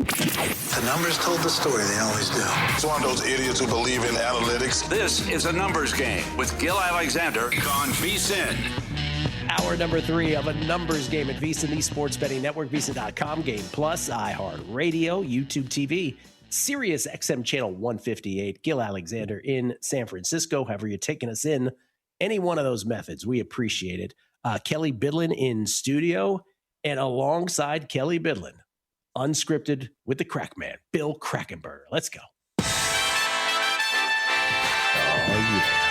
The numbers told the story, they always do. It's one of those idiots who believe in analytics. This is a numbers game with Gil Alexander on VSiN. Hour number 3 of a numbers game at VSiN, the Sports Betting Network, VSiN.com, Game Plus, iHeartRadio, YouTube TV, Sirius XM Channel 158. Gil Alexander in San Francisco. However you're taking us in, any one of those methods, we appreciate it. Kelly Bidlin in studio, and alongside Kelly Bidlin, unscripted with the crack man, Bill Krackomberger. Let's go. Oh, yeah.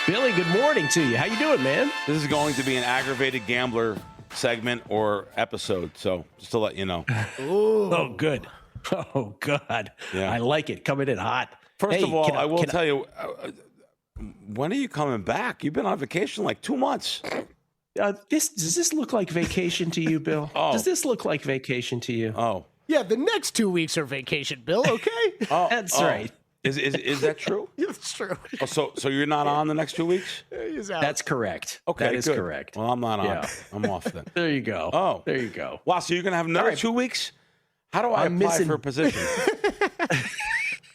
Billy, good morning to you. How you doing, man? This is going to be an aggravated gambler segment or episode, so just to let you know. Oh, good. Oh, God. Yeah. I like it. Coming in hot. First of all, I will tell you, when are you coming back? You've been on vacation like 2 months. Does this look like vacation to you, Bill? Oh. Does this look like vacation to you? Oh. Yeah, the next 2 weeks are vacation, Bill, okay? That's right. Is that true? Yeah, that's true. Oh, so you're not on the next 2 weeks? He's out. That's correct. Okay, that is good. correct. Well, I'm not on. Yeah. I'm off then. There you go. Oh. There you go. Wow, so you're going to have another 2 weeks? How do I apply for a position?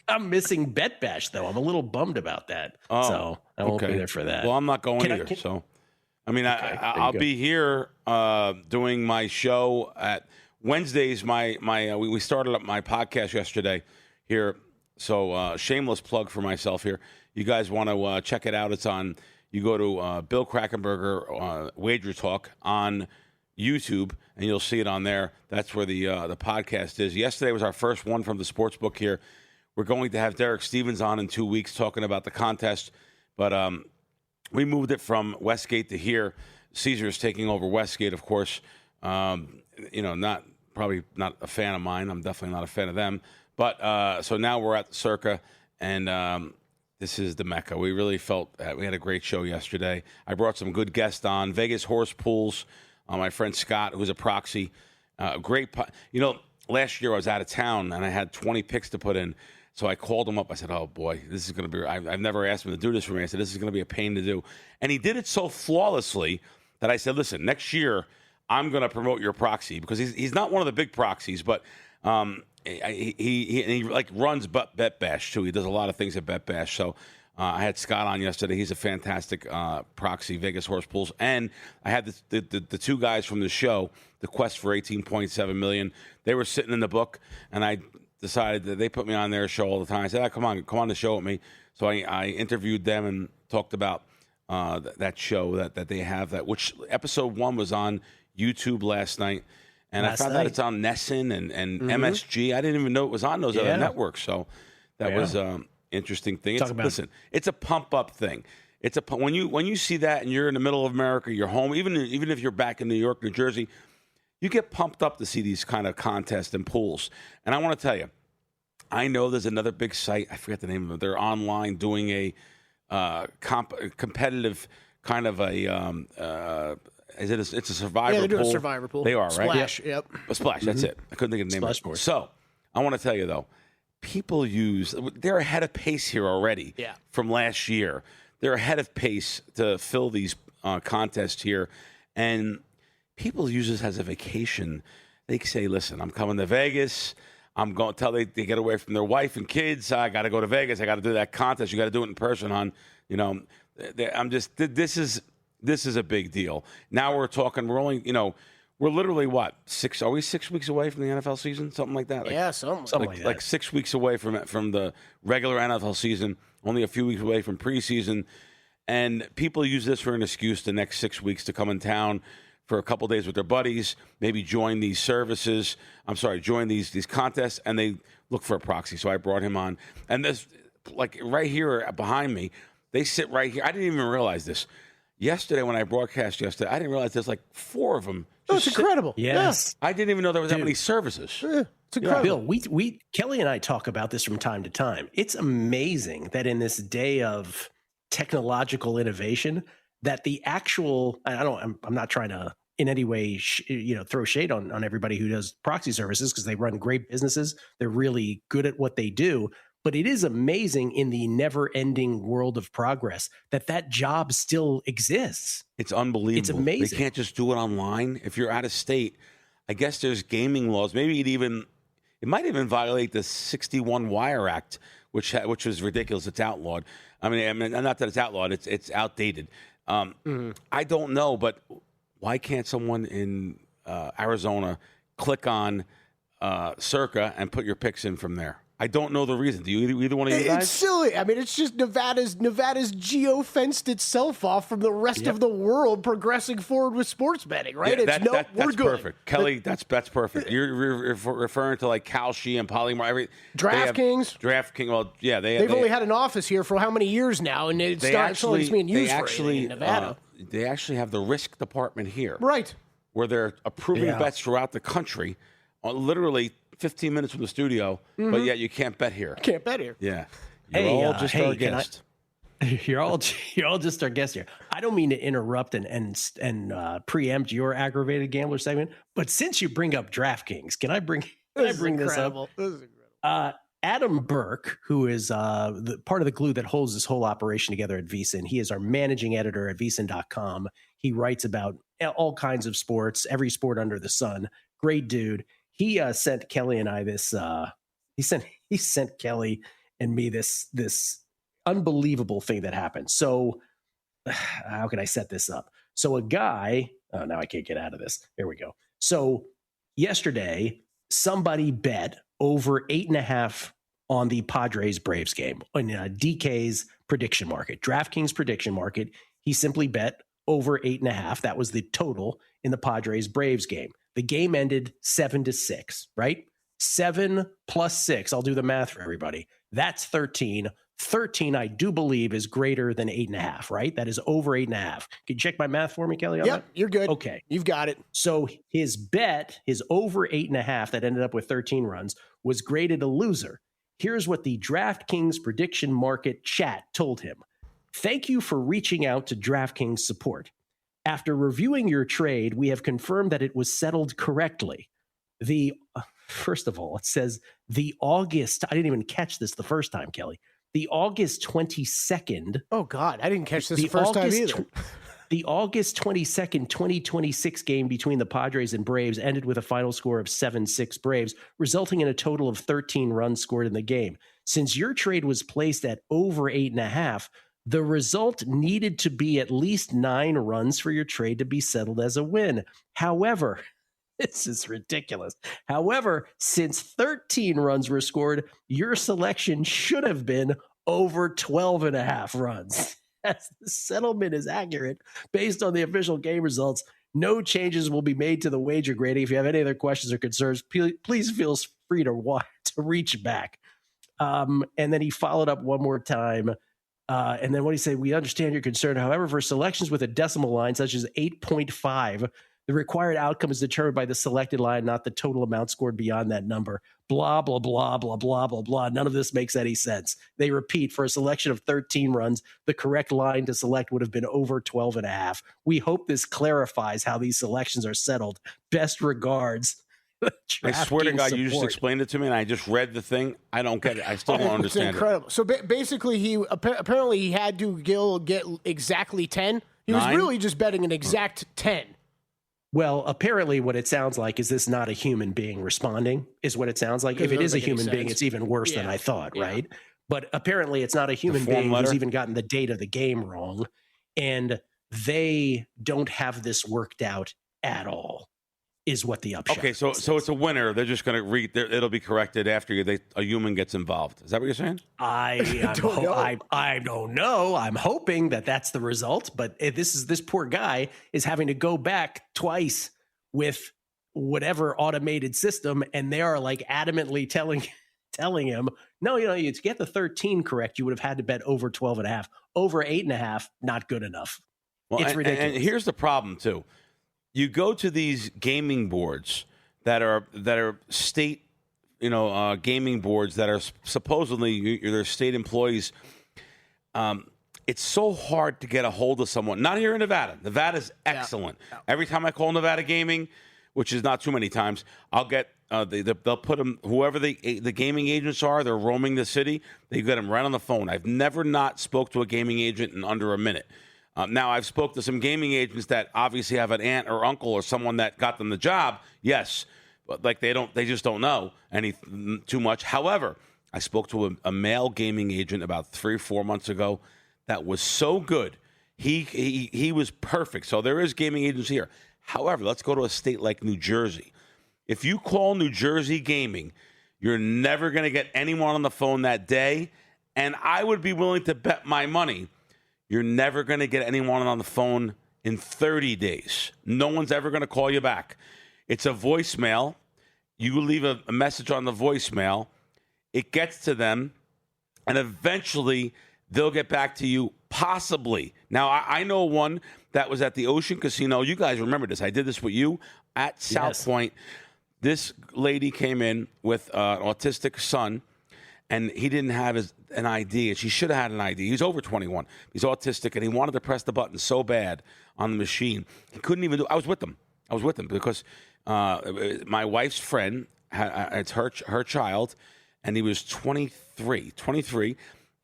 I'm missing Bet Bash, though. I'm a little bummed about that. So I won't be there for that. Well, I'm not going either. So, I mean, okay, I'll be here doing my show at Wednesdays. We started up my podcast yesterday here. So shameless plug for myself here. You guys want to check it out. It's on, you go to Bill Krackomberger Wager Talk on YouTube, and you'll see it on there. That's where the podcast is. Yesterday was our first one from the sports book here. We're going to have Derek Stevens on in 2 weeks talking about the contest, but we moved it from Westgate to here. Caesar's taking over Westgate, of course. Probably not a fan of mine. I'm definitely not a fan of them. But so now we're at the Circa, and this is the Mecca. We really felt we had a great show yesterday. I brought some good guests on. Vegas Horse Pools, my friend Scott, who's a proxy. Last year I was out of town, and I had 20 picks to put in. So I called him up. I said, oh, boy, this is going to be – I've never asked him to do this for me. I said, this is going to be a pain to do. And he did it so flawlessly that I said, listen, next year I'm going to promote your proxy, because he's not one of the big proxies, but he runs Bet Bash, too. He does a lot of things at Bet Bash. So I had Scott on yesterday. He's a fantastic proxy, Vegas Horse Pools. And I had the two guys from the show, The Quest for $18.7 million. They were sitting in the book, and I – decided that they put me on their show all the time. I said, come on the show with me. So I interviewed them and talked about that show that they have, which episode 1 was on YouTube last night. And I found out it's on Nessun and MSG. I didn't even know it was on those other networks. So that was an interesting thing. Listen, it's a pump up thing. It's when you see that and you're in the middle of America, you're home, even if you're back in New York, New Jersey, you get pumped up to see these kind of contests and pools. And I want to tell you, I know there's another big site. I forget the name of it. They're online doing a competitive kind of a it's a survivor pool. Yeah, they're doing a survivor pool. They are, right? Splash, yep. A Splash, that's it. I couldn't think of the name of it. Splash. So I want to tell you, though, they're ahead of pace here already from last year. They're ahead of pace to fill these contests here. And people use this as a vacation. They say, listen, I'm coming to Vegas. I'm going to tell they get away from their wife and kids. I got to go to Vegas. I got to do that contest. You got to do it in person, hon. This is a big deal. Now we're talking, we're literally what, 6 weeks away from the NFL season? Something like that? Something like that. Like 6 weeks away from the regular NFL season, only a few weeks away from preseason. And people use this for an excuse the next 6 weeks to come in town for a couple days with their buddies, maybe join these join these contests, and they look for a proxy. So I brought him on. And this, like right here behind me, they sit right here. I didn't even realize this. Yesterday, when I broadcast I didn't realize there's like 4 of them. Oh, it's incredible. Yes. I didn't even know there was that many services. It's incredible. Bill, we Kelly and I talk about this from time to time. It's amazing that in this day of technological innovation, that the actual, I'm not trying to in any way, throw shade on everybody who does proxy services, because they run great businesses. They're really good at what they do. But it is amazing in the never-ending world of progress that job still exists. It's unbelievable. It's amazing. They can't just do it online. If you're out of state, I guess there's gaming laws. Maybe it might even violate the 61 Wire Act, which was ridiculous. It's outlawed. I mean, not that it's outlawed. It's outdated. I don't know, but why can't someone in Arizona click on Circa and put your picks in from there? I don't know the reason. Do you either one of you guys? It's silly. I mean, it's just Nevada's geo-fenced itself off from the rest of the world progressing forward with sports betting, right? Yeah, we're that's good. perfect. Kelly, that's perfect. You're referring to like Kalshi and Polymar. DraftKings. Well, yeah, they've only had an office here for how many years now, and it's being used for in Nevada. They actually have the risk department here. Right. Where they're approving bets throughout the country, literally 15 minutes from the studio, but yet you can't bet here. Can't bet here. Yeah. You're all just our guest. You're all just our guest here. I don't mean to interrupt and preempt your aggravated gambler segment, but since you bring up DraftKings, can I bring this up? This is incredible. Adam Burke, who is the part of the glue that holds this whole operation together at VSiN, he is our managing editor at VSiN.com. He writes about all kinds of sports, every sport under the sun. Great dude. He sent Kelly and I this. He sent Kelly and me this unbelievable thing that happened. So, how can I set this up? So a guy. Oh, now I can't get out of this. There we go. So yesterday, somebody bet over 8.5 on the Padres Braves game on DK's prediction market, DraftKings prediction market. He simply bet over 8.5. That was the total in the Padres Braves game. The game ended 7-6, right? 7 plus 6. I'll do the math for everybody. That's 13. 13, I do believe, is greater than 8.5, right? That is over 8.5. Can you check my math for me, Kelly? Yep, you're good. Okay. You've got it. So his bet, his over 8.5 that ended up with 13 runs, was graded a loser. Here's what the DraftKings prediction market chat told him. Thank you for reaching out to DraftKings support. After reviewing your trade, we have confirmed that it was settled correctly. First of all, it says the August, I didn't even catch this the first time, Kelly. The August 22nd. Oh, God, I didn't catch this the first time either. The August 22nd, 2026 game between the Padres and Braves ended with a final score of 7-6 Braves, resulting in a total of 13 runs scored in the game. Since your trade was placed at over 8.5, the result needed to be at least 9 runs for your trade to be settled as a win. However, this is ridiculous. However, since 13 runs were scored, your selection should have been over 12.5 runs. As the settlement is accurate based on the official game results, no changes will be made to the wager grading. If you have any other questions or concerns, please feel free to reach back. And then he followed up one more time. And then what he said, we understand your concern. However, for selections with a decimal line, such as 8.5, the required outcome is determined by the selected line, not the total amount scored beyond that number. Blah, blah, blah, blah, blah, blah, blah. None of this makes any sense. They repeat, for a selection of 13 runs, the correct line to select would have been over 12.5. We hope this clarifies how these selections are settled. Best regards. I swear to God, you just explained it to me, and I just read the thing. I don't get it. I still don't understand it's incredible. So basically, he apparently he had to get exactly 10. He was really just betting an exact 10. Well, apparently what it sounds like is this not a human being responding, is what it sounds like. If it is a human being, it's even worse than I thought, right? But apparently it's not a human being who's even gotten the date of the game wrong. And they don't have this worked out at all, is what the upshot is. Okay, so it's a winner. They're just going to read. It'll be corrected after a human gets involved. Is that what you're saying? I don't know. I'm hoping that that's the result. But this poor guy is having to go back twice with whatever automated system, and they are like adamantly telling him, no, to get the 13 correct, you would have had to bet over 12.5. Over 8.5, not good enough. Well, it's ridiculous. And here's the problem too. You go to these gaming boards that are state, gaming boards that are supposedly they're state employees. It's so hard to get a hold of someone. Not here in Nevada. Nevada's excellent. Yeah. Every time I call Nevada Gaming, which is not too many times, I'll get they'll put them, whoever the gaming agents are, they're roaming the city, they get them right on the phone. I've never not spoke to a gaming agent in under a minute. Now, I've spoke to some gaming agents that obviously have an aunt or uncle or someone that got them the job. Yes, but like they just don't know too much. However, I spoke to a male gaming agent about 3 or 4 months ago that was so good. He was perfect. So there is gaming agents here. However, let's go to a state like New Jersey. If you call New Jersey gaming, you're never going to get anyone on the phone that day. And I would be willing to bet my money you're never going to get anyone on the phone in 30 days. No one's ever going to call you back. It's a voicemail. You leave a message on the voicemail. It gets to them, and eventually they'll get back to you, possibly. Now, I know one that was at the Ocean Casino. You guys remember this. I did this with you at South Point. This lady came in with an autistic son, and he didn't have an ID, and she should have had an ID. He's over 21. He's autistic, and he wanted to press the button so bad on the machine. He couldn't even do it. I was with them because my wife's friend, it's her child, and he was 23,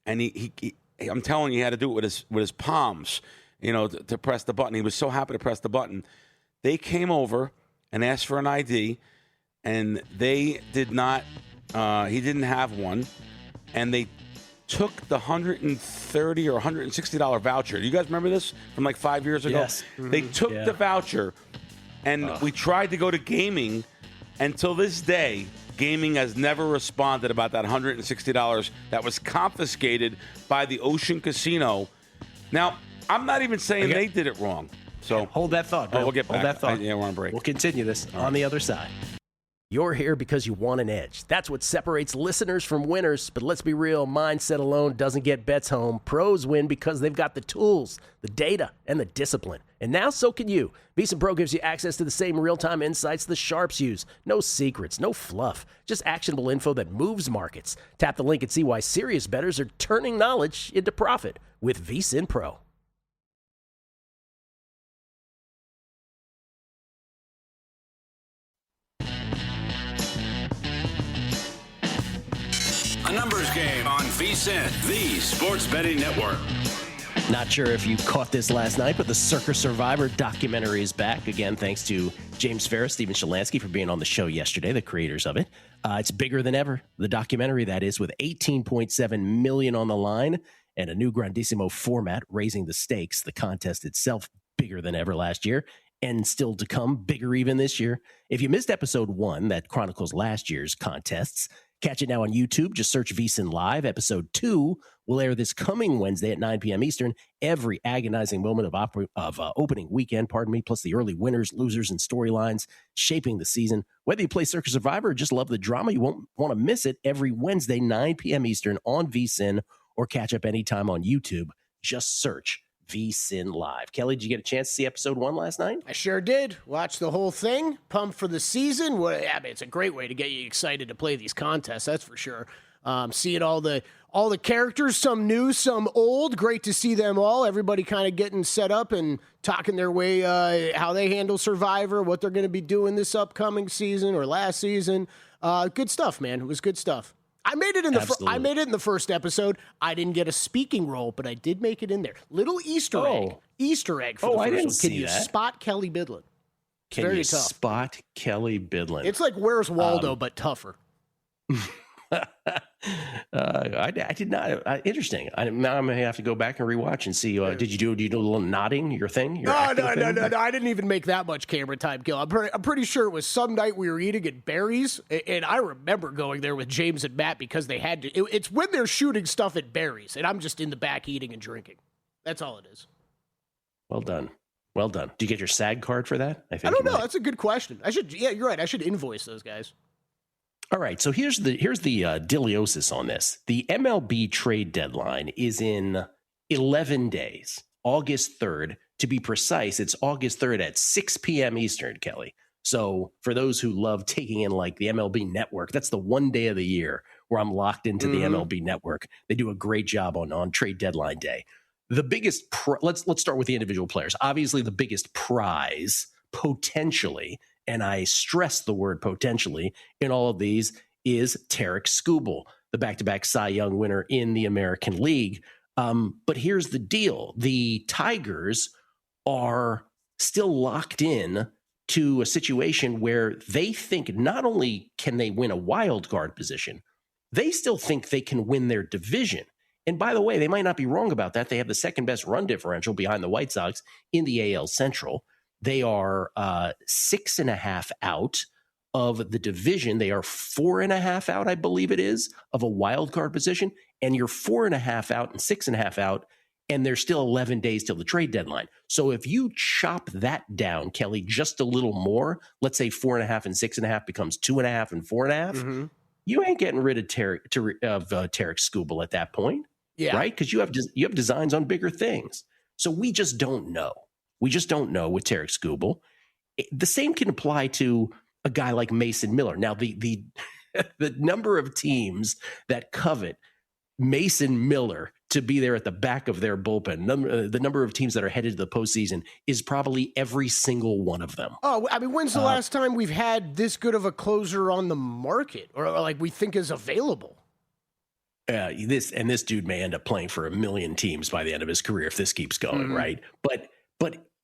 and he I'm telling you, he had to do it with his palms, to press the button. He was so happy to press the button. They came over and asked for an ID, and they did not. He didn't have one, and they took the $130 or $160 voucher. Do you guys remember this from like 5 years ago? Yes. Mm-hmm. They took the voucher, and we tried to go to gaming. Until this day, gaming has never responded about that $160 that was confiscated by the Ocean Casino. Now, I'm not even saying they did it wrong. So hold that thought, Bill. we'll get back. Hold that thought. We're on break. We'll continue this on the other side. You're here because you want an edge. That's what separates listeners from winners. But let's be real, mindset alone doesn't get bets home. Pros win because they've got the tools, the data, and the discipline. And now so can you. VSiN Pro gives you access to the same real-time insights the sharps use. No secrets, no fluff, just actionable info that moves markets. Tap the link and see why serious bettors are turning knowledge into profit with VSiN Pro. A numbers game on VSiN, the sports betting network. Not sure if you caught this last night, but the Circa Survivor documentary is back. Again, thanks to James Ferris, Steven Shalansky for being on the show yesterday, the creators of it. It's bigger than ever, the documentary, that is, with $18.7 million on the line and a new Grandissimo format, raising the stakes. The contest itself, bigger than ever last year, and still to come, bigger even this year. If you missed episode 1 that chronicles last year's contests, catch it now on YouTube. Just search VSiN Live. Episode 2 will air this coming Wednesday at 9 p.m. Eastern. Every agonizing moment of opening weekend, plus the early winners, losers, and storylines shaping the season. Whether you play Circa Survivor or just love the drama, you won't want to miss it every Wednesday, 9 p.m. Eastern on VSiN, or catch up anytime on YouTube. Just search VSiN Live. Kelly, did you get a chance to see episode 1 last night? I sure did. Watched the whole thing. Pumped for the season. It's a great way to get you excited to play these contests, that's for sure. Seeing all the characters, some new, some old. Great to see them all. Everybody kind of getting set up and talking their way, how they handle Survivor, what they're going to be doing this upcoming season or last season. Good stuff, man. It was good stuff. I made it in the first episode. I didn't get a speaking role, but I did make it in there. Little Easter egg for the first I didn't one. see Can you that. spot Kelly Bidlin? Can you tough. spot Kelly Bidlin? It's like Where's Waldo, but tougher. I did not. Interesting. Now I'm going to have to go back and rewatch and see. Did you do a little nodding, your thing? No. I didn't even make that much camera time, Gil. I'm pretty sure it was some night we were eating at Barry's, and I remember going there with James and Matt because they had to. It's when they're shooting stuff at Barry's, and I'm just in the back eating and drinking. That's all it is. Well done. Do you get your SAG card for that? I don't know. That's a good question. Yeah, you're right. I should invoice those guys. All right, so here's the deliosis on this. The MLB trade deadline is in 11 days, August 3rd. To be precise, it's August 3rd at 6 p.m. Eastern, Kelly. So for those who love taking in like the MLB Network, that's the one day of the year where I'm locked into the MLB Network. They do a great job on trade deadline day. The biggest let's start with the individual players. Obviously, the biggest prize potentially and I stress the word potentially in all of these, is Tarek Skubal, the back-to-back Cy Young winner in the American League. But here's the deal. The Tigers are still locked in to a situation where they think not only can they win a wild card position, they still think they can win their division. And by the way, they might not be wrong about that. They have the second best run differential behind the White Sox in the AL Central. They are 6.5 out of the division. They are 4.5 out, I believe it is, of a wild card position. And you're 4.5 out and 6.5 out, and there's still 11 days till the trade deadline. So if you chop that down, Kelly, just a little more, let's say 4.5 and 6.5 becomes 2.5 and 4.5, you ain't getting rid of Tarek Skubal at that point. Yeah. Right? Because you have designs on bigger things. So we just don't know. We just don't know with Tarek Skubal. The same can apply to a guy like Mason Miller. Now, the number of teams that covet Mason Miller to be there at the back of their bullpen, the number of teams that are headed to the postseason is probably every single one of them. Oh, I mean, when's the last time we've had this good of a closer on the market or like we think is available? This dude may end up playing for 1 million teams by the end of his career if this keeps going, right? But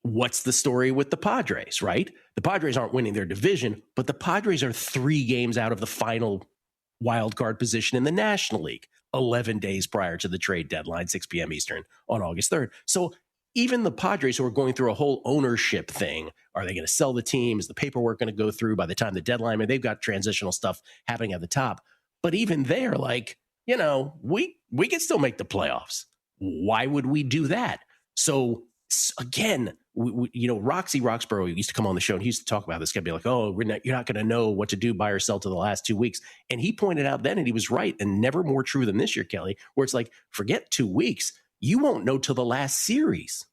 what's the story with the Padres, right? The Padres aren't winning their division, but the Padres are 3 games out of the final wild card position in the National League, 11 days prior to the trade deadline, 6 p.m. Eastern on August 3rd. So even the Padres, who are going through a whole ownership thing, are they going to sell the team? Is the paperwork going to go through by the time the deadline? I mean, they've got transitional stuff happening at the top. But even they're like, you know, we can still make the playoffs. Why would we do that? So again, Roxy Roxborough used to come on the show and he used to talk about this. He'd be like, oh, you're not going to know what to do, buy or sell to the last 2 weeks. And he pointed out then, and he was right, and never more true than this year, Kelly, where it's like, forget 2 weeks. You won't know till the last series.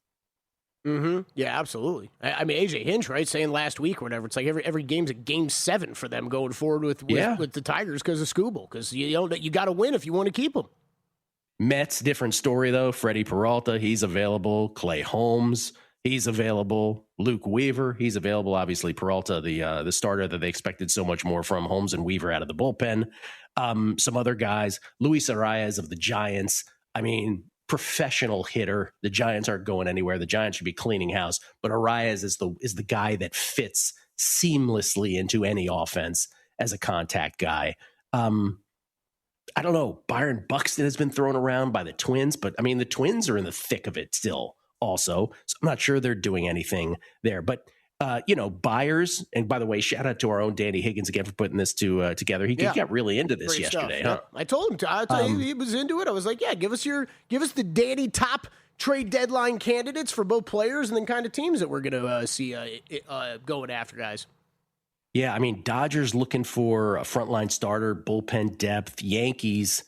Yeah, absolutely. I mean, AJ Hinch, right, saying last week or whatever, it's like every game's a game 7 for them going forward with the Tigers because of Skubal, because you got to win if you want to keep them. Mets, different story though. Freddie Peralta, he's available. Clay Holmes, he's available. Luke Weaver, he's available. Obviously, Peralta, the starter that they expected so much more from. Holmes and Weaver out of the bullpen. Some other guys, Luis Arias of the Giants. I mean, professional hitter. The Giants aren't going anywhere. The Giants should be cleaning house. But Arias is the guy that fits seamlessly into any offense as a contact guy. I don't know. Byron Buxton has been thrown around by the Twins, but I mean, the Twins are in the thick of it still also. So I'm not sure they're doing anything there. But, buyers, and by the way, shout out to our own Danny Higgins again for putting this together. He got really into this yesterday. Huh? I told him I tell you, he was into it. I was like, yeah, give us the Danny top trade deadline candidates for both players and then kind of teams that we're going to see going after, guys. Yeah, I mean, Dodgers looking for a frontline starter, bullpen depth. Yankees,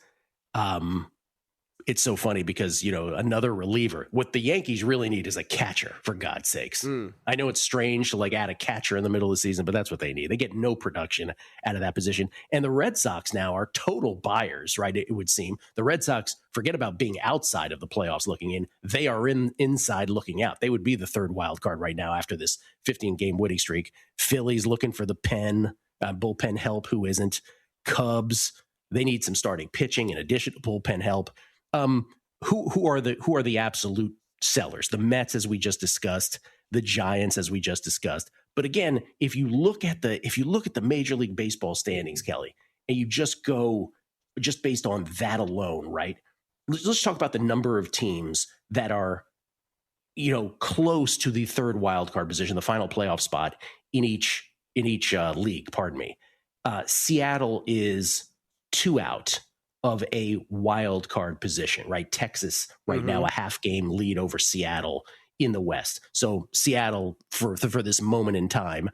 it's so funny because, another reliever. What the Yankees really need is a catcher, for God's sakes. I know it's strange to add a catcher in the middle of the season, but that's what they need. They get no production out of that position. And the Red Sox now are total buyers, right? It would seem. The Red Sox, forget about being outside of the playoffs looking in. They are inside looking out. They would be the third wild card right now after this 15-game winning streak. Phillies looking for the bullpen help. Who isn't? Cubs, they need some starting pitching in addition to bullpen help. Who are the absolute sellers? The Mets, as we just discussed, the Giants, as we just discussed. But again, if you look at the Major League Baseball standings, Kelly, and you just go based on that alone, right? Let's talk about the number of teams that are, close to the third wild card position, the final playoff spot in each league. Pardon me. Seattle is 2 out of a wild card position, right? Texas right now, a half game lead over Seattle in the West. So Seattle for this moment in time,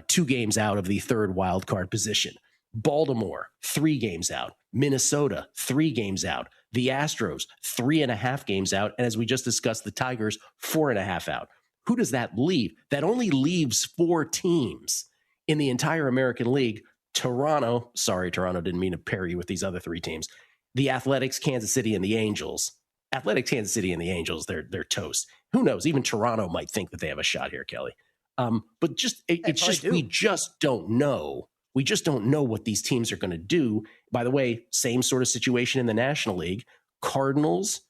2 games out of the third wild card position. Baltimore, 3 games out. Minnesota, 3 games out. The Astros, 3.5 games out. And as we just discussed, the Tigers, 4.5 out. Who does that leave? That only leaves 4 teams in the entire American League. Toronto, didn't mean to pair you with these other 3 teams. The Athletics, Kansas City, and the Angels. Athletics, Kansas City, and the Angels, they're toast. Who knows? Even Toronto might think that they have a shot here, Kelly. But it's probably just do. we just don't know. We just don't know what these teams are going to do. By the way, same sort of situation in the National League. Cardinals,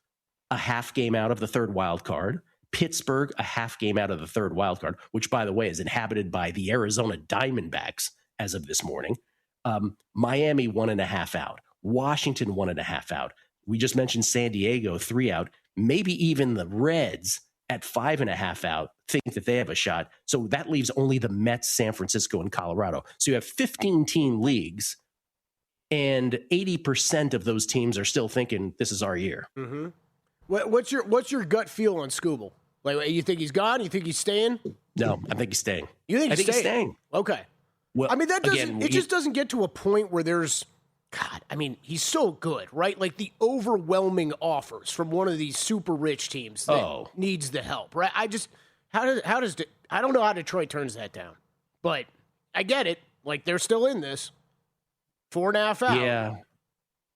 a half game out of the third wild card. Pittsburgh, a half game out of the third wild card, which, by the way, is inhabited by the Arizona Diamondbacks as of this morning. Miami, 1.5 out. Washington, 1.5 out. We just mentioned San Diego, 3 out. Maybe even the Reds at 5.5 out think that they have a shot. So that leaves only the Mets, San Francisco, and Colorado. So you have 15-team leagues, and 80% of those teams are still thinking this is our year. Mm-hmm. What's your gut feel on Skubal? Like, you think he's gone? You think he's staying? No, I think he's staying. You think he's staying? Okay. Well, I mean, that doesn't. again, it just doesn't get to a point where there's. God, I mean, he's so good, right? Like the overwhelming offers from one of these super rich teams that needs the help, right? I don't know how Detroit turns that down, but I get it. Like they're still in this 4.5 out. Yeah.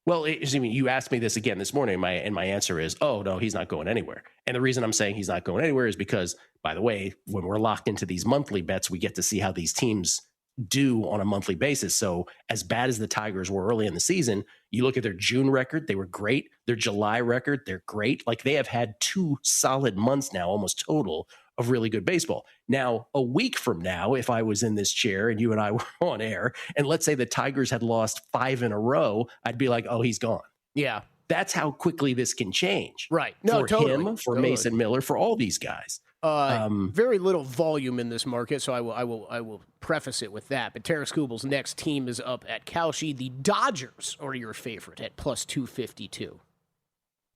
Well, you asked me this again this morning, and my answer is, oh, no, he's not going anywhere. And the reason I'm saying he's not going anywhere is because, by the way, when we're locked into these monthly bets, we get to see how these teams do on a monthly basis. So as bad as the Tigers were early in the season, you look at their June record, they were great. Their July record, they're great. Like they have had 2 solid months now, almost total, of really good baseball. Now, a week from now, if I was in this chair and you and I were on air, and let's say the Tigers had lost 5 in a row, I'd be like, oh, he's gone. Yeah. That's how quickly this can change. Right. No, for totally. him, for Mason Miller, for all these guys. Very little volume in this market, so I will preface it with that. But Tarik Skubal's next team is up at Kalshi. The Dodgers are your favorite at plus 252.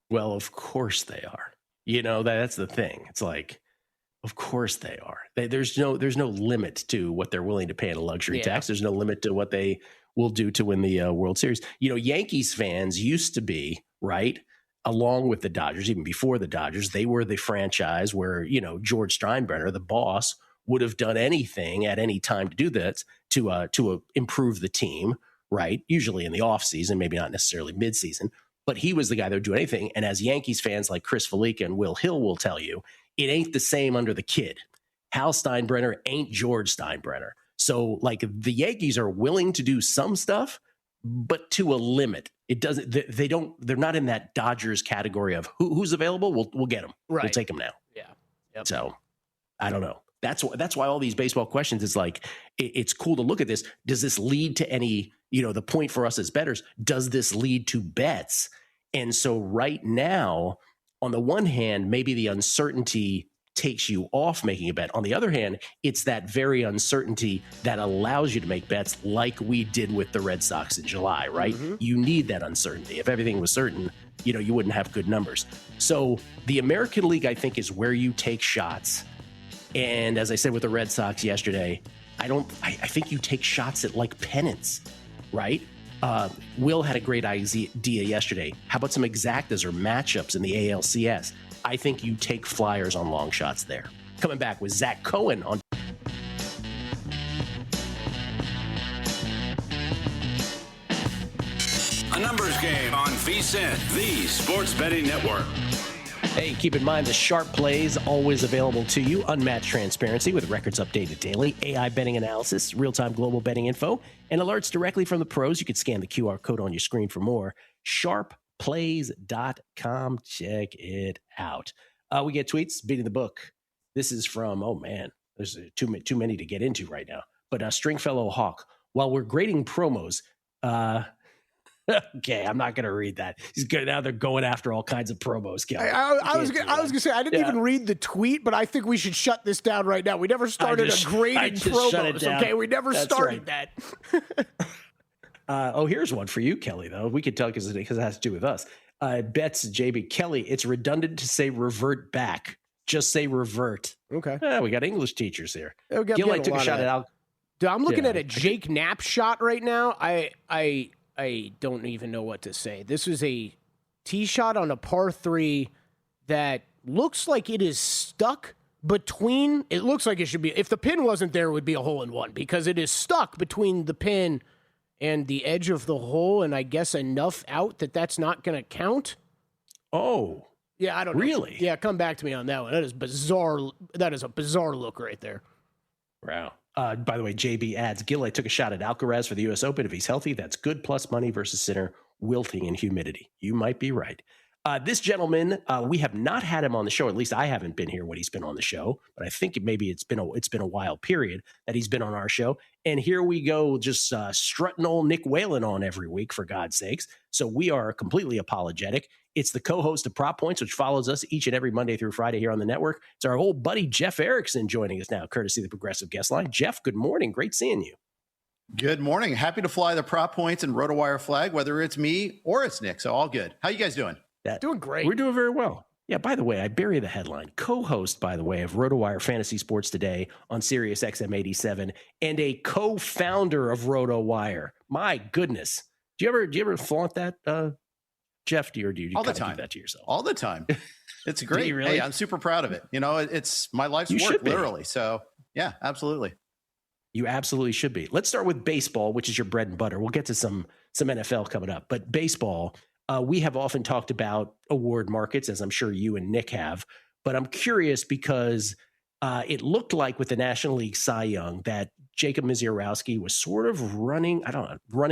Well, of course they are. You know, that's the thing. It's like, of course they are. There's no limit to what they're willing to pay in a luxury tax. There's no limit to what they will do to win the World Series. You know, Yankees fans used to be, right, along with the Dodgers, even before the Dodgers, they were the franchise where, you know, George Steinbrenner, the boss, would have done anything at any time to do that, to improve the team, right? Usually in the offseason, maybe not necessarily midseason. But he was the guy that would do anything. And as Yankees fans like Chris Felica and Will Hill will tell you, it ain't the same under the kid. Hal Steinbrenner ain't George Steinbrenner. So, like, the Yankees are willing to do some stuff, but to a limit. It doesn't. They're not in that Dodgers category of who's available. We'll get them. Right. We'll take them now. Yeah. Yep. So, I don't know. That's why all these baseball questions is like, it's cool to look at this. Does this lead to any, you know, the point for us as bettors, does this lead to bets? And so right now, on the one hand, maybe the uncertainty takes you off making a bet. On the other hand, it's that very uncertainty that allows you to make bets like we did with the Red Sox in July, right? Mm-hmm. You need that uncertainty. If everything was certain, you know, you wouldn't have good numbers. So the American League, I think, is where you take shots. And as I said with the Red Sox yesterday, I think you take shots at like pennants, right? Will had a great idea yesterday. How about some exactas or matchups in the ALCS? I think you take flyers on long shots there. Coming back with Zach Cohen on. A numbers game on VSiN, the Sports Betting Network. Hey, keep in mind the sharp plays always available to you. Unmatched transparency with records updated daily, AI betting analysis, real-time global betting info, and alerts directly from the pros. You can scan the QR code on your screen for more. Sharpplays.com. Check it out. We get tweets beating the book. This is from, oh man, there's too many to get into right now. But Stringfellow Hawk, while we're grading promos, okay, I'm not going to read that. He's good. Now they're going after all kinds of promos. I was going to say, I didn't even read the tweet, but I think we should shut this down right now. We never started a grading promos. Okay, we never started that. Here's one for you, Kelly, though. We could tell because it has to do with us. Bets, JB. Kelly, it's redundant to say revert back. Just say revert. Okay. We got English teachers here. Gil, I took a shot at Al. Dude, I'm looking at a Jake Knapp shot right now. I don't even know what to say. This is a tee shot on a par 3 that looks like it is stuck between. It looks like it should be. If the pin wasn't there, it would be a hole in one because it is stuck between the pin and the edge of the hole, and I guess enough out that that's not going to count. Oh. Yeah, I don't know. Really? Yeah, come back to me on that one. That is bizarre. That is a bizarre look right there. Wow. By the way, JB adds, Gil, I took a shot at Alcaraz for the U.S. Open. If he's healthy, that's good plus money versus Sinner wilting in humidity. You might be right. This gentleman, we have not had him on the show. At least I haven't been here when he's been on the show. But I think maybe it's been a while period that he's been on our show. And here we go, just strutting old Nick Whalen on every week, for God's sakes. So we are completely apologetic. It's the co-host of Prop Points, which follows us each and every Monday through Friday here on the network. It's our old buddy Jeff Erickson joining us now, courtesy of the Progressive Guest Line. Jeff, good morning. Great seeing you. Good morning. Happy to fly the Prop Points and RotoWire flag, whether it's me or it's Nick. So all good. How you guys doing? Doing great. We're doing very well. Yeah, by the way, I bury the headline. Co-host, by the way, of RotoWire Fantasy Sports Today on Sirius XM 87 and a co-founder of RotoWire. My goodness. Do you ever flaunt that, Jeff? Do you all the kind of time? Keep that to yourself? All the time. It's great. you really? Hey, I'm super proud of it. You know, it's my life's You work, should be. literally. So yeah, absolutely. You absolutely should be. Let's start with baseball, which is your bread and butter. We'll get to some NFL coming up. But baseball, we have often talked about award markets, as I'm sure you and Nick have. But I'm curious because it looked like with the National League Cy Young that Jacob Misiorowski was sort of running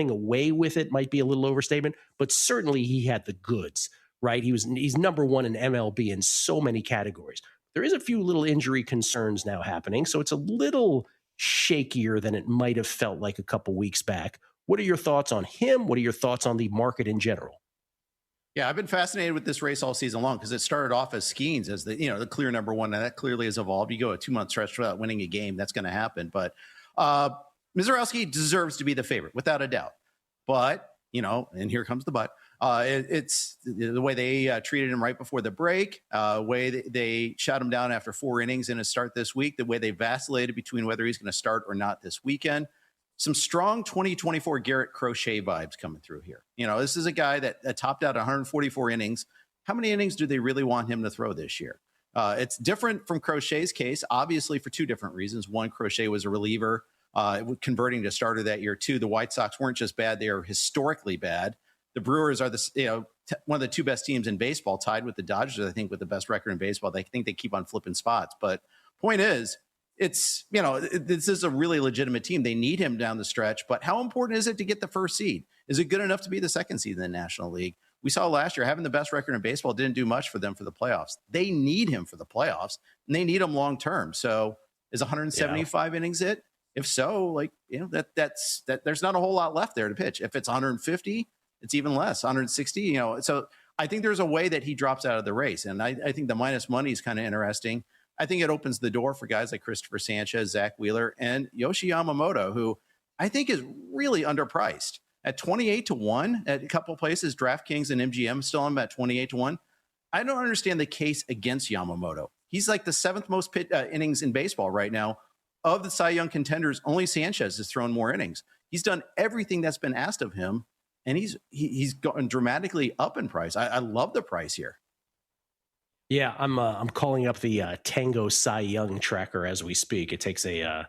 away with it, might be a little overstatement, but certainly he had the goods, right? He's number one in MLB in so many categories. There is a few little injury concerns now happening, so it's a little shakier than it might have felt like a couple weeks back. What are your thoughts on him? What are your thoughts on the market in general? Yeah, I've been fascinated with this race all season long because it started off as Skeens as the clear number one, and that clearly has evolved. You go a 2-month stretch without winning a game, that's going to happen. But Misiorowski deserves to be the favorite, without a doubt. But, and here comes the but, it's the way they treated him right before the break, way they shot him down after 4 innings in his start this week, the way they vacillated between whether he's going to start or not this weekend. Some strong 2024 Garrett Crochet vibes coming through here. This is a guy that topped out 144 innings. How many innings do they really want him to throw this year? It's different from Crochet's case, obviously for 2 different reasons. One, Crochet was a reliever, converting to starter that year. 2, the White Sox weren't just bad, they are historically bad. The Brewers are one of the 2 best teams in baseball, tied with the Dodgers, I think, with the best record in baseball. They think they keep on flipping spots. But point is, this is a really legitimate team. They need him down the stretch. But how important is it to get the first seed? Is it good enough to be the 2nd seed in the National League? We saw last year having the best record in baseball didn't do much for them for the playoffs. They need him for the playoffs, and they need him long term. So is 175 innings it? If so, that's there's not a whole lot left there to pitch. If it's 150, it's even less. 160, So I think there's a way that he drops out of the race, and I think the minus money is kind of interesting. I think it opens the door for guys like Christopher Sanchez, Zach Wheeler, and Yoshi Yamamoto, who I think is really underpriced. At 28-1 at a couple of places, DraftKings and MGM still on him at 28-1. I don't understand the case against Yamamoto. He's like the 7th most innings in baseball right now. Of the Cy Young contenders, only Sanchez has thrown more innings. He's done everything that's been asked of him, and he's gotten dramatically up in price. I love the price here. Yeah, I'm calling up the Tango Cy Young tracker as we speak. It takes a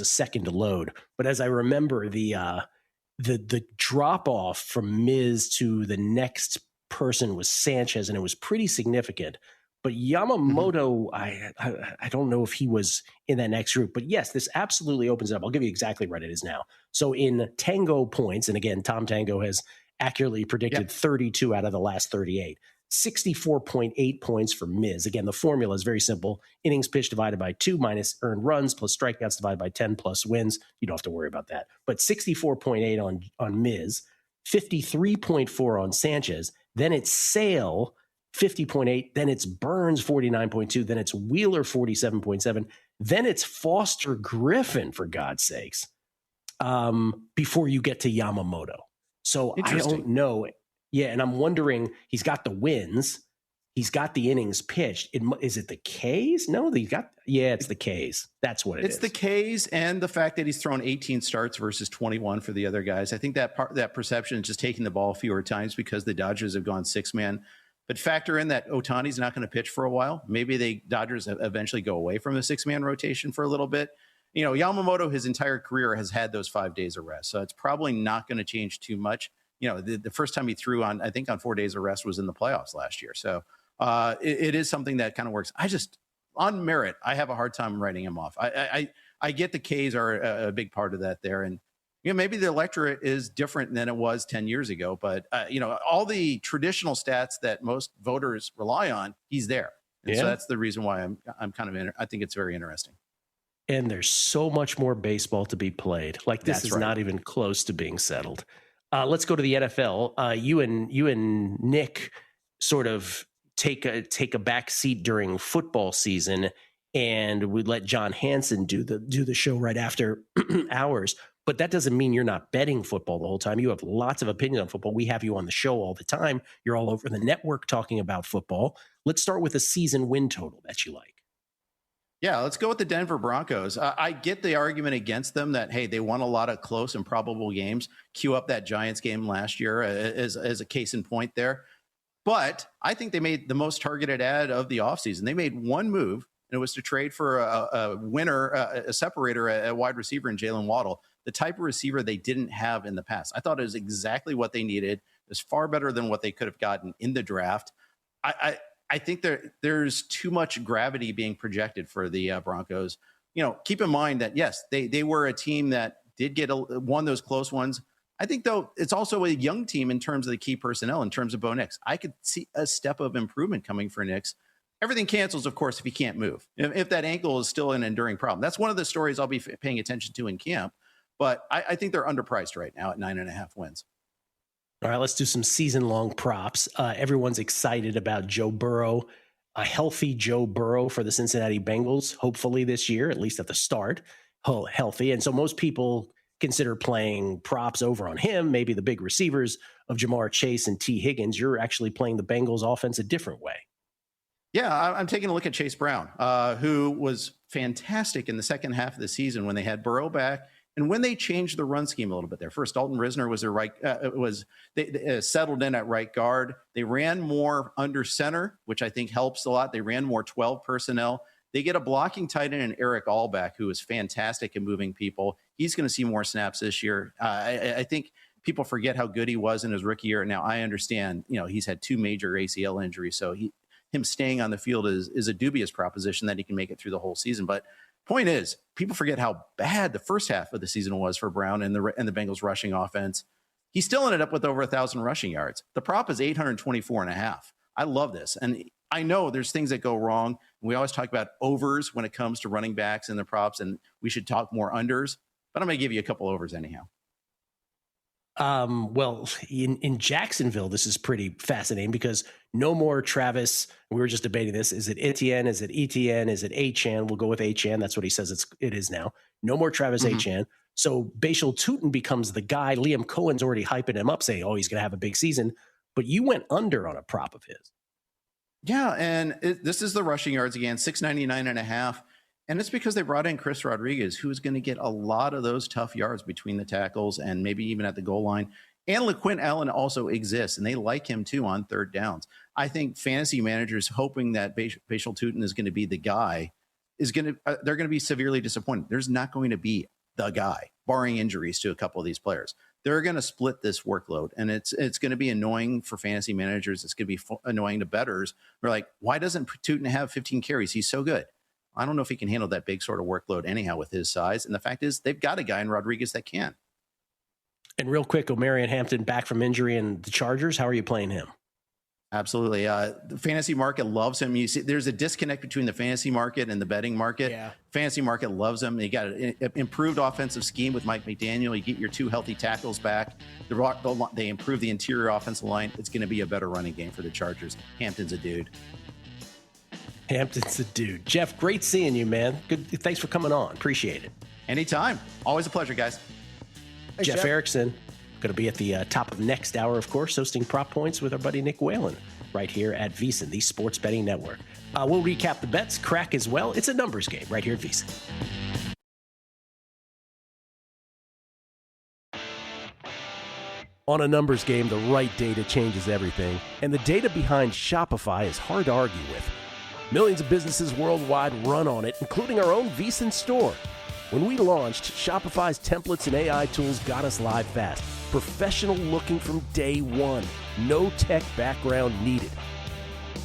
second to load, but as I remember, the drop off from Miz to the next person was Sanchez, and it was pretty significant. But Yamamoto, I don't know if he was in that next group, but yes, this absolutely opens it up. I'll give you exactly what it is now. So in Tango points, and again, Tom Tango has accurately predicted 32 out of the last 38. 64.8 points for Miz. Again, the formula is very simple. Innings pitched divided by 2 minus earned runs plus strikeouts divided by 10 plus wins. You don't have to worry about that. But 64.8 on Miz, 53.4 on Sanchez. Then it's Sale, 50.8. Then it's Burns, 49.2. Then it's Wheeler, 47.7. Then it's Foster Griffin, for God's sakes, before you get to Yamamoto. So I don't know. Yeah, and I'm wondering, he's got the wins. He's got the innings pitched. Is it the Ks? No, it's the Ks. That's what it is. It's the Ks and the fact that he's thrown 18 starts versus 21 for the other guys. I think that perception is just taking the ball fewer times because the Dodgers have gone 6-man. But factor in that Ohtani's not going to pitch for a while. Maybe the Dodgers eventually go away from the 6-man rotation for a little bit. Yamamoto, his entire career has had those 5 days of rest. So it's probably not going to change too much. The first time he threw on 4 days of rest was in the playoffs last year. So it is something that kind of works. On merit, I have a hard time writing him off. I I get the K's are a big part of that there. And, maybe the electorate is different than it was 10 years ago, but, all the traditional stats that most voters rely on, he's there. And so that's the reason why I'm kind of, I think it's very interesting. And there's so much more baseball to be played. Like this That's is right. not even close to being settled. Let's go to the NFL. You and Nick sort of take a back seat during football season, and we let John Hansen do the show right after ours. But that doesn't mean you're not betting football the whole time. You have lots of opinion on football. We have you on the show all the time. You're all over the network talking about football. Let's start with a season win total that you like. Yeah, let's go with the Denver Broncos. I get the argument against them that, hey, they won a lot of close and probable games. Cue up that Giants game last year as a case in point there. But I think they made the most targeted ad of the offseason. They made one move, and it was to trade for a winner, a separator at wide receiver in Jalen Waddle, the type of receiver they didn't have in the past. I thought it was exactly what they needed. It was far better than what they could have gotten in the draft. I think there's too much gravity being projected for the Broncos. Keep in mind that, yes, they were a team that did get one of those close ones. I think, though, it's also a young team in terms of the key personnel, in terms of Bo Nix. I could see a step of improvement coming for Nix. Everything cancels, of course, if he can't move. If that ankle is still an enduring problem. That's one of the stories I'll be paying attention to in camp. But I think they're underpriced right now at 9.5 wins. All right, let's do some season-long props. Everyone's excited about Joe Burrow, a healthy Joe Burrow for the Cincinnati Bengals, hopefully this year, at least at the start, healthy. And so most people consider playing props over on him, maybe the big receivers of Jamar Chase and T. Higgins. You're actually playing the Bengals offense a different way. Yeah, I'm taking a look at Chase Brown, who was fantastic in the second half of the season when they had Burrow back. And when they changed the run scheme a little bit there, first Dalton Risner was their right, they settled in at right guard. They ran more under center, which I think helps a lot. They ran more 12 personnel. They get a blocking tight end in Eric Allback, who is fantastic at moving people. He's going to see more snaps this year. I think people forget how good he was in his rookie year. Now I understand, he's had 2 major ACL injuries, so him staying on the field is a dubious proposition that he can make it through the whole season. But point is, people forget how bad the first half of the season was for Brown and the Bengals rushing offense. He still ended up with over 1,000 rushing yards. The prop is 824.5. I love this. And I know there's things that go wrong. We always talk about overs when it comes to running backs and the props, and we should talk more unders. But I'm going to give you a couple overs anyhow. Well, in Jacksonville, this is pretty fascinating because no more Travis. We were just debating this. Is it Etienne? Is it Etienne? Is it Achane? We'll go with Achane. That's what he says it is now. No more Travis Achane. So Bashal Tutin becomes the guy. Liam Cohen's already hyping him up, saying, he's going to have a big season. But you went under on a prop of his. Yeah, and this is the rushing yards again, 699.5. And it's because they brought in Chris Rodriguez, who is going to get a lot of those tough yards between the tackles and maybe even at the goal line. And LaQuint Allen also exists, and they like him too on third downs. I think fantasy managers hoping that Bashal Tutin is going to be the guy they're going to be severely disappointed. There's not going to be the guy, barring injuries to a couple of these players. They're going to split this workload, and it's going to be annoying for fantasy managers. It's going to be annoying to bettors. We're like, why doesn't Tutin have 15 carries? He's so good. I don't know if he can handle that big sort of workload anyhow with his size. And the fact is, they've got a guy in Rodriguez that can. And real quick, Omarion Hampton back from injury and the Chargers. How are you playing him? Absolutely. The fantasy market loves him. You see, there's a disconnect between the fantasy market and the betting market. Yeah. Fantasy market loves him. You got an improved offensive scheme with Mike McDaniel. You get your 2 healthy tackles back. They improve the interior offensive line. It's going to be a better running game for the Chargers. Hampton's a dude. Hampton's a dude. Jeff, great seeing you, man. Good. Thanks for coming on. Appreciate it. Anytime. Always a pleasure, guys. Hey, Jeff Erickson, going to be at the top of next hour, of course, hosting Prop Points with our buddy Nick Whalen right here at VSiN, the Sports Betting Network. We'll recap the bets, crack as well. It's a numbers game right here at VSiN. On a numbers game, the right data changes everything, and the data behind Shopify is hard to argue with. Millions of businesses worldwide run on it, including our own VSiN store. When we launched, Shopify's templates and AI tools got us live fast. Professional looking from day one. No tech background needed.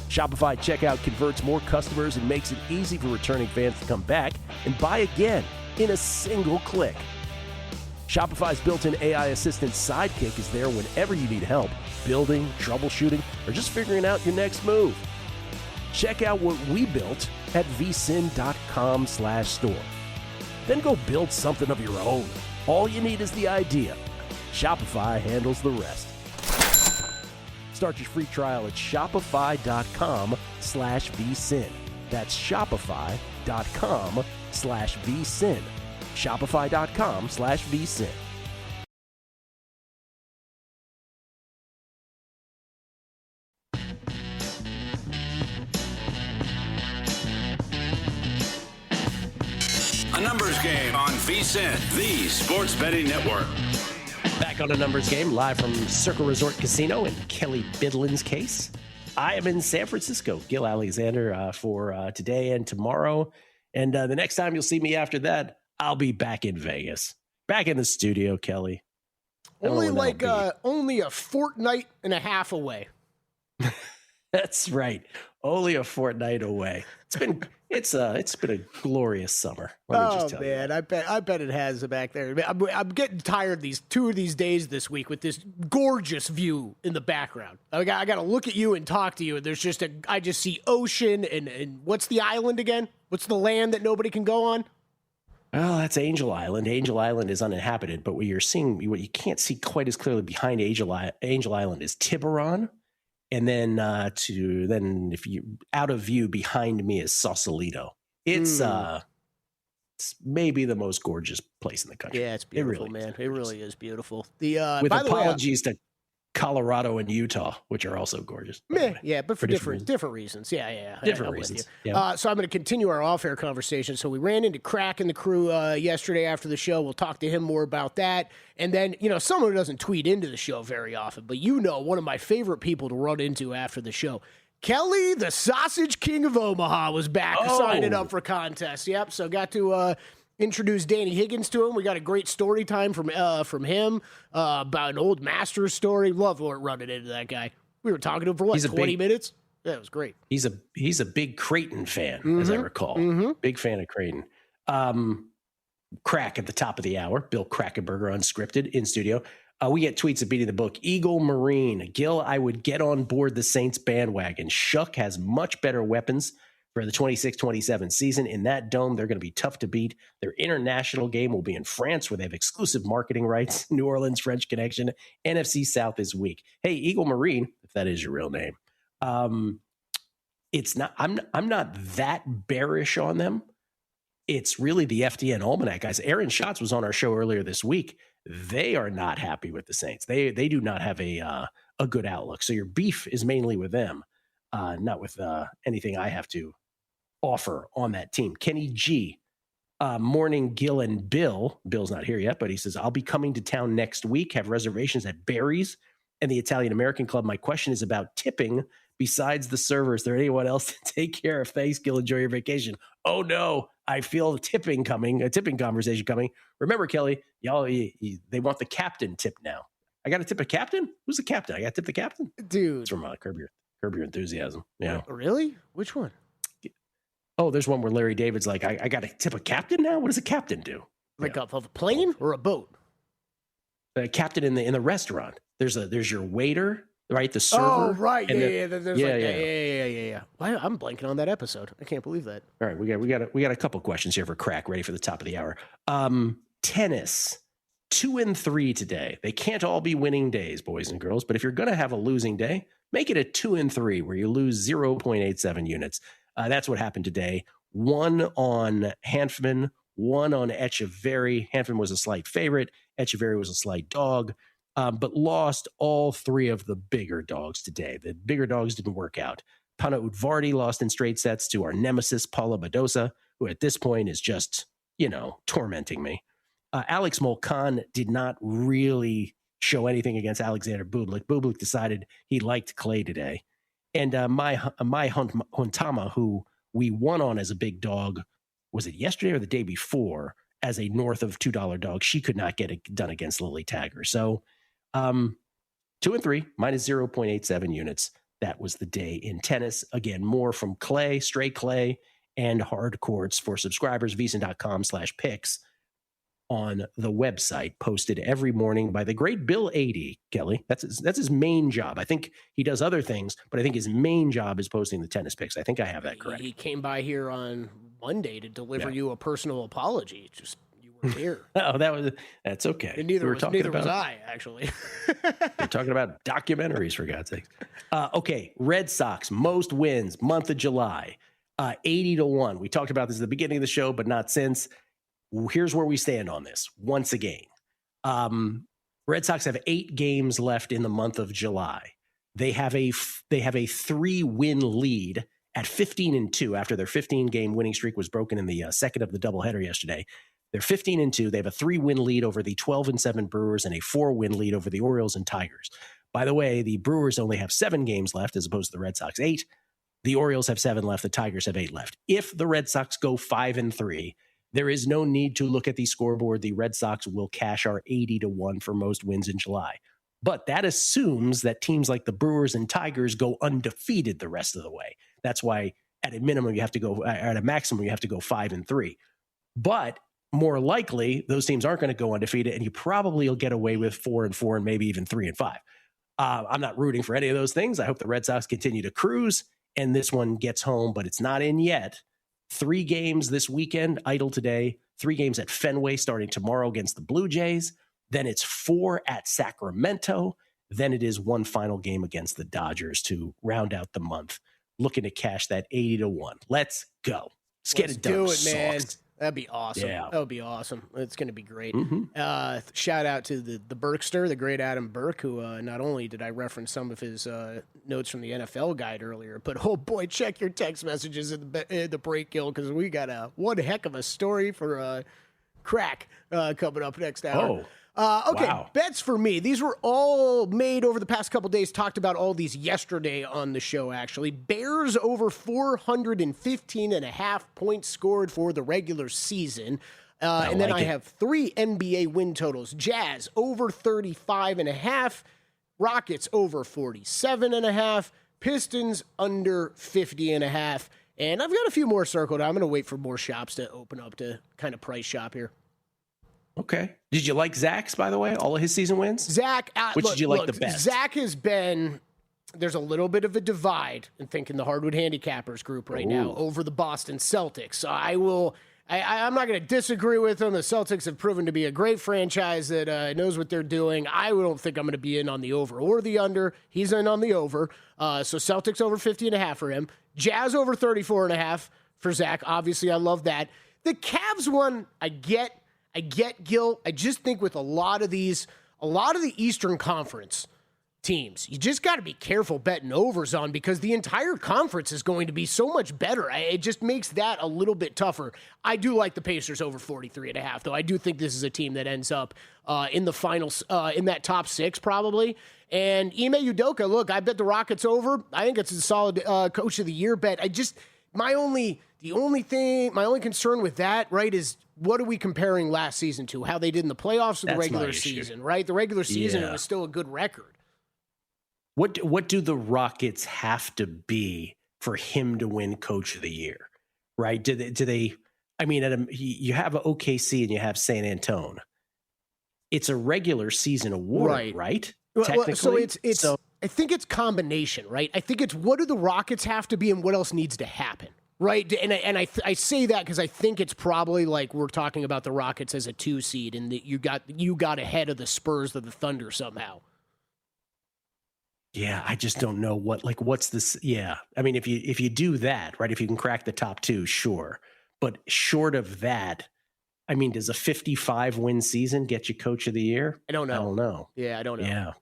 Shopify checkout converts more customers and makes it easy for returning fans to come back and buy again. in a single click. Shopify's built-in AI assistant Sidekick is there whenever you need help building, troubleshooting, or just figuring out your next move. Check out what we built at vsin.com/store. Then go build something of your own. All you need is the idea. Shopify handles the rest. Start your free trial at shopify.com/vsin. That's shopify.com/vsin. Shopify.com/vsin. A numbers game on VSiN, the sports betting network. Back on a numbers game, live from Circle Resort Casino in Kelly Bidlin's case. I am in San Francisco. Gil Alexander for today and tomorrow. And the next time you'll see me after that, I'll be back in Vegas. Back in the studio, Kelly. Only only a fortnight and a half away. That's right. Only a fortnight away. It's been a glorious summer. Let me just tell you. I bet it has back there. I'm getting tired these days this week with this gorgeous view in the background. I got to look at you and talk to you, and there's I just see ocean and what's the island again? What's the land that nobody can go on? Oh, that's Angel Island. Angel Island is uninhabited, but what you can't see quite as clearly behind Angel Island is Tiburon. And then if you out of view behind me is Sausalito. It's maybe the most gorgeous place in the country. Yeah, it's beautiful, man. It really is beautiful. With apologies to Colorado and Utah, which are also gorgeous. Yeah, but for different reasons. Yeah. Different reasons. Yeah. So I'm going to continue our off-air conversation. So we ran into Crack and the crew yesterday after the show. We'll talk to him more about that. And then, someone who doesn't tweet into the show very often, but one of my favorite people to run into after the show, Kelly, the Sausage King of Omaha, was back signing up for contests. Yep, so got to introduce Danny Higgins to him. We got a great story time from him about an old Masters story. Love running into that guy. We were talking to him for 20 minutes? Yeah, it was great. He's a big Creighton fan, as I recall. Mm-hmm. Big fan of Creighton. Crack at the top of the hour. Bill Krackenberger, Unscripted, in studio. We get tweets of beating the book. Eagle Marine. Gil, I would get on board the Saints bandwagon. Shuck has much better weapons for the 26-27 season. In that dome, they're going to be tough to beat. Their international game will be in France, where they have exclusive marketing rights. New Orleans, French connection. NFC South is weak. Hey, Eagle Marine, if that is your real name. It's not. I'm not that bearish on them. It's really the FDN Almanac guys. Aaron Schatz was on our show earlier this week. They are not happy with the Saints. They do not have a good outlook. So your beef is mainly with them, not with anything I have to offer on that team. Kenny G, morning Gil and Bill. Bill's not here yet, but he says, I'll be coming to town next week, have reservations at Barry's and the Italian American Club. My question is about tipping. Besides the servers, is there anyone else to take care of? Thanks, Gil. Enjoy your vacation. Oh, no. I feel a tipping conversation coming. Remember, Kelly, y'all, they want the captain tip now. I got to tip a captain? Who's the captain? I got to tip the captain? Dude. It's from Curb Your Enthusiasm. Yeah. Really? Which one? Oh, there's one where Larry David's like, I got to tip a captain now? What does a captain do? Like of a plane or a boat? The captain in the restaurant. There's your waiter, right? The server. Oh, right. Yeah. I'm blanking on that episode. I can't believe that. All right, we got a couple questions here for Crack, ready for the top of the hour. Tennis, 2-3 today. They can't all be winning days, boys and girls, but if you're going to have a losing day, make it a 2-3 where you lose 0.87 units. That's what happened today. 1 on Hanfman, 1 on Echeverry. Hanfman was a slight favorite. Echeverry was a slight dog. But lost all 3 of the bigger dogs today. The bigger dogs didn't work out. Pana Udvardy lost in straight sets to our nemesis, Paula Badosa, who at this point is just, tormenting me. Alex Molcan did not really show anything against Alexander Bublik. Bublik decided he liked Clay today. And my Huntama, who we won on as a big dog, was it yesterday or the day before, as a north of $2 dog, she could not get it done against Lily Tagger. So 2-3, minus 0.87 units. That was the day in tennis. Again, more from Clay, Stray Clay, and hard courts for subscribers. VSiN.com/picks on the website, posted every morning by the great Bill Adie, Kelly. That's his main job. I think he does other things, but I think his main job is posting the tennis picks. I think I have that correct. He came by here on Monday to deliver you a personal apology. Just you were here. That's okay. And neither was I, actually. We're talking about documentaries, for God's sake. Okay, Red Sox, most wins, month of July, 80-1. We talked about this at the beginning of the show, but not since. Here's where we stand on this once again. Red Sox have 8 games left in the month of July. They have a 3-win lead at 15-2 after their 15-game winning streak was broken in the second of the doubleheader yesterday. They're 15-2. They have a 3-win lead over the 12-7 Brewers and a 4-win lead over the Orioles and Tigers. By the way, the Brewers only have 7 games left as opposed to the Red Sox 8. The Orioles have 7 left. The Tigers have 8 left. If the Red Sox go 5-3, there is no need to look at the scoreboard. The Red Sox will cash our 80-1 for most wins in July. But that assumes that teams like the Brewers and Tigers go undefeated the rest of the way. That's why at a minimum you have to go, at a maximum you have to go 5-3. But more likely those teams aren't going to go undefeated, and you probably will get away with 4-4 and maybe even 3-5. I'm not rooting for any of those things. I hope the Red Sox continue to cruise and this one gets home, but it's not in yet. 3 games this weekend, idle today. 3 games at Fenway starting tomorrow against the Blue Jays. Then it's 4 at Sacramento. Then it is 1 final game against the Dodgers to round out the month. Looking to cash that 80-1. Let's go. Let's get it done. Do it, man. That'd be awesome. Yeah. That would be awesome. It's going to be great. Mm-hmm. Shout out to the Berkster, the great Adam Burke, who not only did I reference some of his notes from the NFL guide earlier, but oh boy, check your text messages in the break, Gil, because we got one heck of a story for crack coming up next hour. Okay, wow. Bets for me. These were all made over the past couple days. Talked about all these yesterday on the show, actually. Bears over 415.5 points scored for the regular season. And then I have 3 NBA win totals. Jazz over 35.5. Rockets over 47.5. Pistons under 50.5. And I've got a few more circled. I'm going to wait for more shops to open up to kind of price shop here. Okay. Did you like Zach's, by the way, all of his season wins? Zach, did you like the best? Zach has been, there's a little bit of a divide, I think, in the Hardwood Handicappers group right now over the Boston Celtics. So I'm not going to disagree with them. The Celtics have proven to be a great franchise that knows what they're doing. I don't think I'm going to be in on the over or the under. He's in on the over. So Celtics over 50.5 for him. Jazz over 34.5 for Zach. Obviously, I love that. The Cavs one, I get, Gil. I just think with a lot of the Eastern Conference teams, you just got to be careful betting overs on, because the entire conference is going to be so much better. It just makes that a little bit tougher. I do like the Pacers over 43.5, though. I do think this is a team that ends up in the finals, in that top 6 probably. And Ime Udoka, look, I bet the Rockets over. I think it's a solid Coach of the Year bet. My only concern with that, right, is what are we comparing last season to? How they did in the playoffs or the regular season, right? The regular season, It was still a good record. What do the Rockets have to be for him to win Coach of the Year, right? Do they? I mean, you have OKC and you have San Antonio. It's a regular season award, right? Technically, so I think it's combination, right? I think it's what do the Rockets have to be and what else needs to happen. Right, and I say that because I think it's probably like we're talking about the Rockets as a 2 seed, and that you got ahead of the Spurs or the Thunder somehow. Yeah, I just don't know what's this. Yeah, I mean, if you do that, right, if you can crack the top 2, sure, but short of that, I mean, does a 55 win season get you Coach of the Year? I don't know. Yeah, I don't know.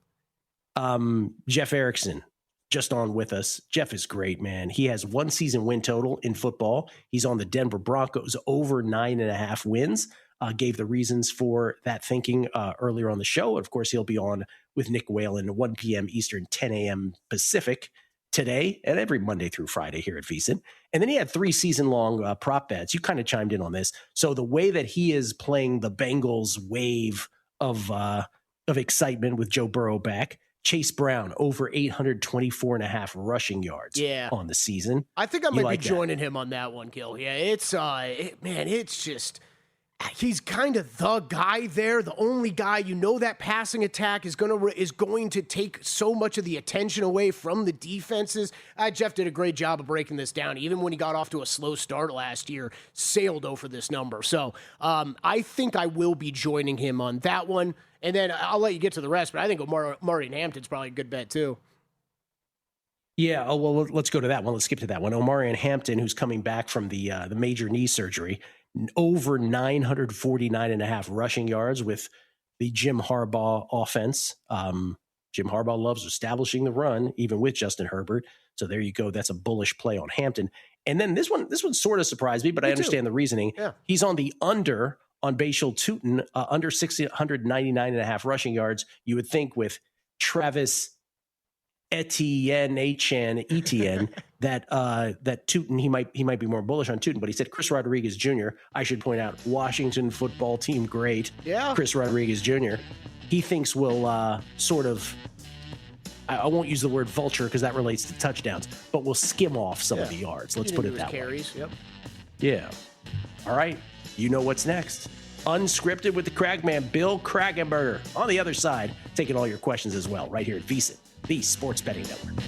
Yeah, Jeff Erickson. Just on with us. Jeff is great, man. He has 1 season win total in football. He's on the Denver Broncos over 9.5 wins. Gave the reasons for that thinking earlier on the show. Of course, he'll be on with Nick Whalen, 1 p.m. Eastern, 10 a.m. Pacific today and every Monday through Friday here at VSiN. And then he had 3 season-long prop bets. You kind of chimed in on this. So the way that he is playing the Bengals wave of excitement with Joe Burrow back, Chase Brown over 824.5 rushing yards on the season. I think I might like be joining him on that one, Gil. Yeah, it's it's just he's kind of the guy there, the only guy. That passing attack is going to take so much of the attention away from the defenses. Jeff did a great job of breaking this down. Even when he got off to a slow start last year, sailed over this number. So I think I will be joining him on that one. And then I'll let you get to the rest, but I think Omari and Hampton's probably a good bet too. Yeah. Oh, well, let's go to that one. Let's skip to that one. Omari and Hampton, who's coming back from the major knee surgery, over 949.5 rushing yards with the Jim Harbaugh offense. Jim Harbaugh loves establishing the run, even with Justin Herbert. So there you go. That's a bullish play on Hampton. And then this one sort of surprised me, but I understand the reasoning. Yeah. He's on the under on Bashal Tutin, under 699.5 rushing yards. You would think with Travis Etienne that Tutin, he might be more bullish on Tutin, but he said Chris Rodriguez Jr., I should point out, Washington football team great. Yeah. Chris Rodriguez Jr., he thinks will sort of, I won't use the word vulture because that relates to touchdowns, but we'll skim off some of the yards. Let's put it that carries. way. Yep. Yeah. All right. You know what's next. Unscripted with the Cragman, Bill Kragenberger. On the other side, taking all your questions as well, right here at VSiN, the Sports Betting Network.